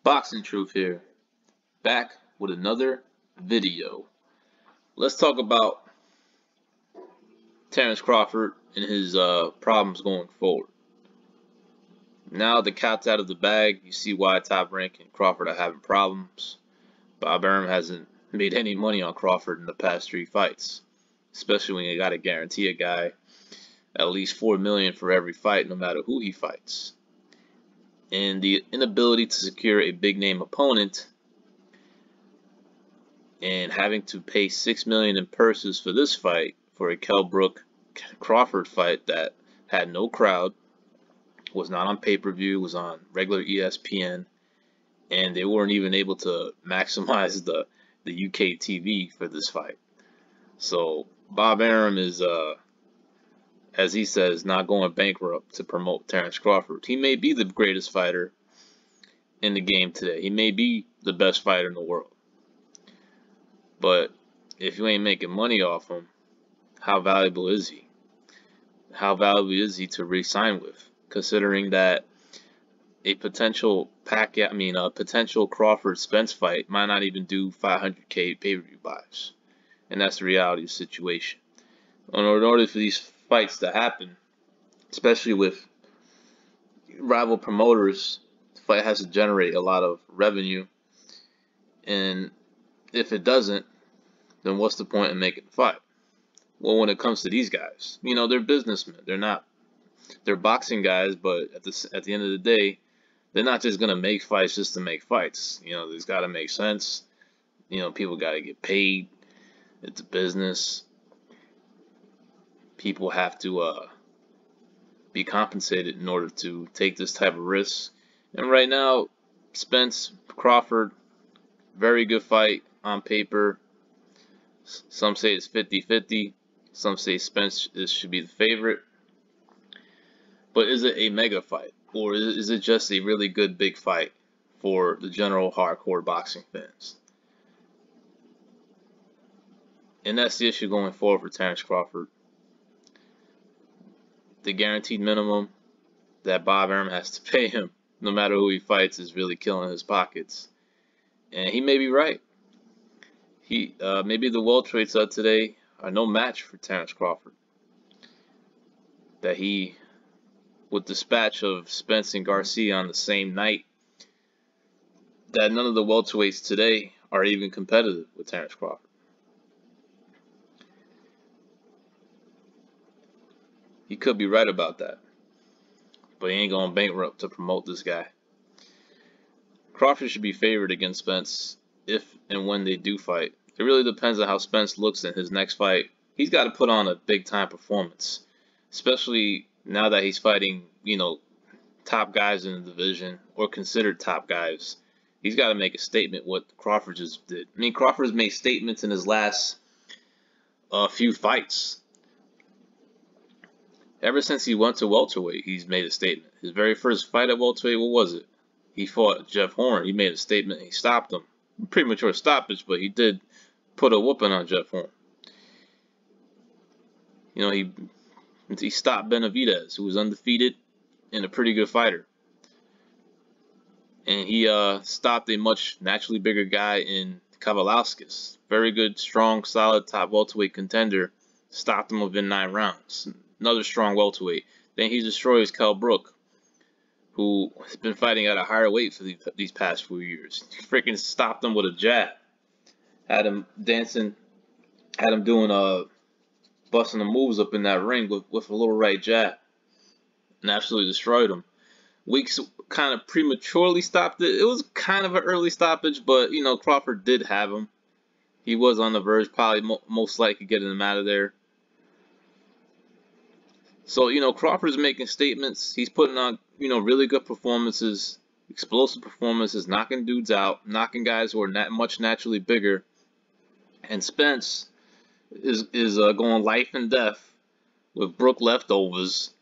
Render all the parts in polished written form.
Boxing Truth here, back with another video. Let's talk about Terence Crawford and his problems going forward. Now the cat's out of the bag, you see why Top Rank and Crawford are having problems. Bob Arum hasn't made any money on Crawford in the past 3 fights, especially when you got to guarantee a guy at least $4 million for every fight, no matter who he fights. And the inability to secure a big name opponent and having to pay $6 million in purses for this fight, for a Kell Brook Crawford fight that had no crowd, was not on pay-per-view, was on regular ESPN, and they weren't even able to maximize the UK TV for this fight. So Bob Arum is, as he says, not going bankrupt to promote Terence Crawford. He may be the greatest fighter in the game today. He may be the best fighter in the world. But if you ain't making money off him, how valuable is he? How valuable is he to re-sign with? Considering that a potential potential Crawford-Spence fight might not even do 500K pay-per-view buys. And that's the reality of the situation. In order for these fights to happen, especially with rival promoters, the fight has to generate a lot of revenue. And if it doesn't, then what's the point in making the fight? Well, when it comes to these guys, they're businessmen. They're boxing guys, but at the end of the day, they're not just gonna make fights just to make fights. There's got to make sense. People got to get paid. It's a business. People have to be compensated in order to take this type of risk. And right now, Spence Crawford, very good fight on paper. Some say it's 50-50. Some say Spence should be the favorite. But is it a mega fight? Or is it just a really good big fight for the general hardcore boxing fans? And that's the issue going forward for Terence Crawford. The guaranteed minimum that Bob Arum has to pay him, no matter who he fights, is really killing his pockets. And he may be right. Maybe the welterweights of today are no match for Terence Crawford. That he, with dispatch of Spence and Garcia on the same night, that none of the welterweights today are even competitive with Terence Crawford. He could be right about that, but he ain't going bankrupt to promote this guy. Crawford should be favored against Spence if and when they do fight. It really depends on how Spence looks in his next fight. He's got to put on a big-time performance, especially now that he's fighting, top guys in the division or considered top guys. He's got to make a statement what Crawford just did. Crawford's made statements in his last few fights. Ever since he went to welterweight, he's made a statement. His very first fight at welterweight, what was it? He fought Jeff Horn. He made a statement. He stopped him. Premature stoppage, but he did put a whooping on Jeff Horn. He stopped Benavidez, who was undefeated and a pretty good fighter. And he stopped a much naturally bigger guy in Kavaliauskas. Very good, strong, solid top welterweight contender. Stopped him within 9 rounds. Another strong welterweight. Then he destroys Kell Brook, who has been fighting at a higher weight for these past few years. He freaking stopped him with a jab. Had him dancing, had him doing busting the moves up in that ring with a little right jab. And absolutely destroyed him. Weeks kind of prematurely stopped it. It was kind of an early stoppage, but, Crawford did have him. He was on the verge, probably most likely getting him out of there. So, Crawford's making statements. He's putting on, really good performances, explosive performances, knocking dudes out, knocking guys who are much naturally bigger. And Spence is going life and death with Brook leftovers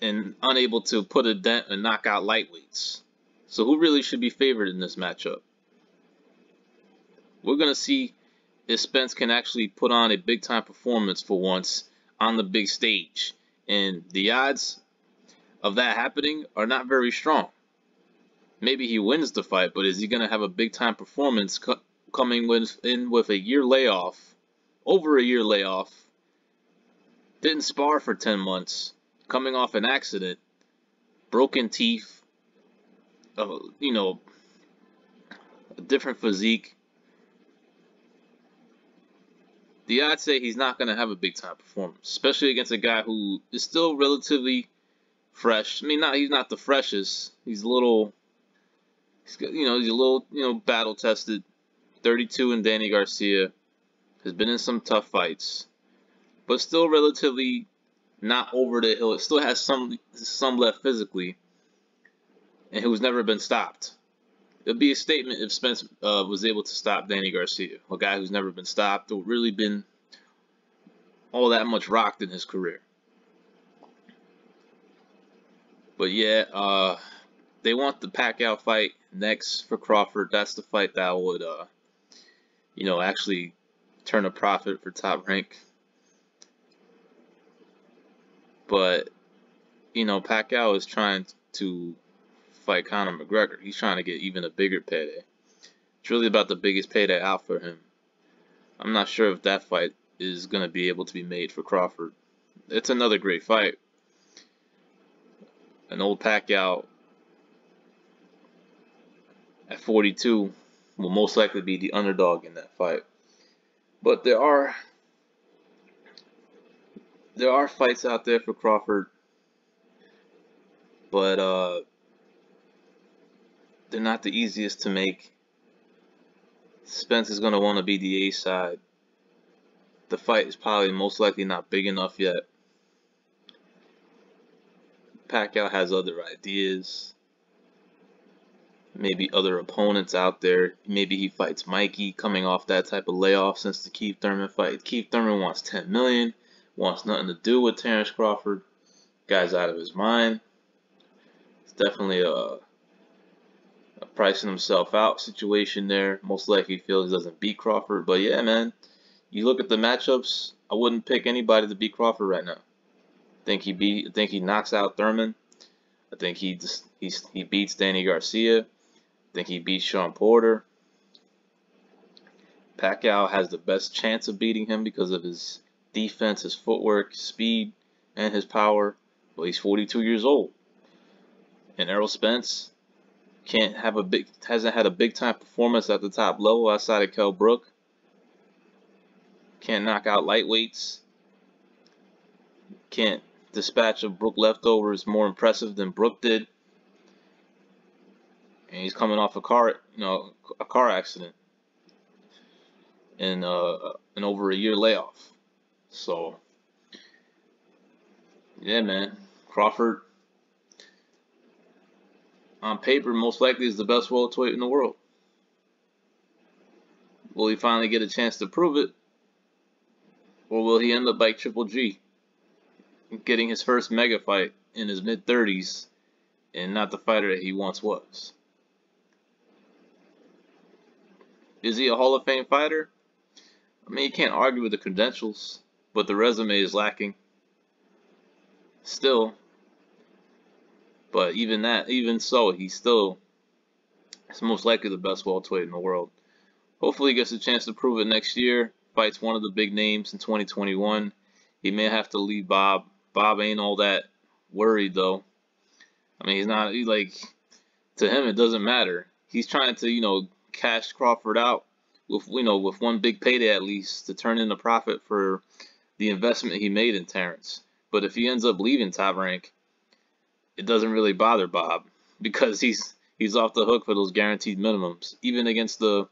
and unable to put a dent and knock out lightweights. So who really should be favored in this matchup? We're going to see if Spence can actually put on a big-time performance for once on the big stage. And the odds of that happening are not very strong. maybe he wins the fight, but is he gonna have a big time performance coming in with a year layoff, over a year layoff? Didn't spar for 10 months, coming off an accident, broken teeth, you know, a different physique. I'd say he's not going to have a big time performance, especially against a guy who is still relatively fresh. I mean, he's not the freshest. He's a little, he's a little, battle tested. 32 in Danny Garcia, has been in some tough fights, but still relatively not over the hill. It still has some left physically, and who's never been stopped. It'd be a statement if Spence was able to stop Danny Garcia, a guy who's never been stopped or really been all that much rocked in his career. But yeah, they want the Pacquiao fight next for Crawford. That's the fight that would, actually turn a profit for Top Rank. But, Pacquiao is trying to fight Conor McGregor. He's trying to get even a bigger payday. It's really about the biggest payday out for him. I'm not sure if that fight is going to be able to be made for Crawford. It's another great fight. An old Pacquiao at 42 will most likely be the underdog in that fight. But there are fights out there for Crawford, but they're not the easiest to make. Spence is going to want to be the A side. The fight is probably most likely not big enough yet. Pacquiao has other ideas. Maybe other opponents out there. Maybe he fights Mikey coming off that type of layoff since the Keith Thurman fight. Keith Thurman wants $10 million, wants nothing to do with Terence Crawford. Guy's out of his mind. It's definitely a pricing himself out situation there. Most likely feels he doesn't beat Crawford. But yeah, man, you look at the matchups, I wouldn't pick anybody to beat Crawford right now. I think he knocks out Thurman. I think he beats Danny Garcia. I think he beats Sean Porter. Pacquiao has the best chance of beating him because of his defense, his footwork, speed, and his power. But he's 42 years old. And Errol Spence hasn't had a big time performance at the top level outside of Kell Brook. Can't knock out lightweights. Can't dispatch of Brook leftovers more impressive than Brook did. And he's coming off a car accident and an over a year layoff. So yeah, man, Crawford on paper most likely is the best welterweight in the world. Will he finally get a chance to prove it? Or will he end up like Triple G, getting his first mega fight in his mid-30s and not the fighter that he once was? Is he a Hall of Fame fighter? I mean, you can't argue with the credentials, but the resume is lacking still. But even so, he's most likely the best welterweight in the world. Hopefully he gets a chance to prove it next year. Fights one of the big names in 2021. He may have to leave Bob. Bob ain't all that worried though. I mean, to him it doesn't matter. He's trying to, cash Crawford out with one big payday at least to turn in a profit for the investment he made in Terence. But if he ends up leaving Top Rank, it doesn't really bother Bob because he's off the hook for those guaranteed minimums, even against the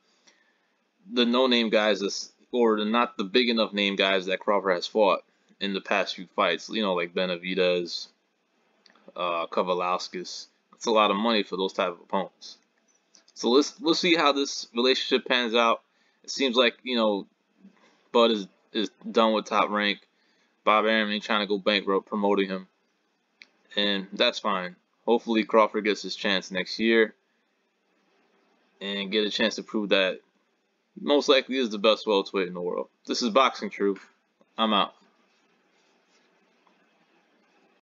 no-name guys or not the big enough name guys that Crawford has fought in the past few fights. Like Benavidez, Kavalauskas. That's a lot of money for those type of opponents. So we'll see how this relationship pans out. It seems like Bud is done with Top Rank. Bob Arum ain't trying to go bankrupt promoting him, and that's fine. Hopefully Crawford gets his chance next year and get a chance to prove that he most likely is the best welterweight in the world. This is Boxing Truth. I'm out.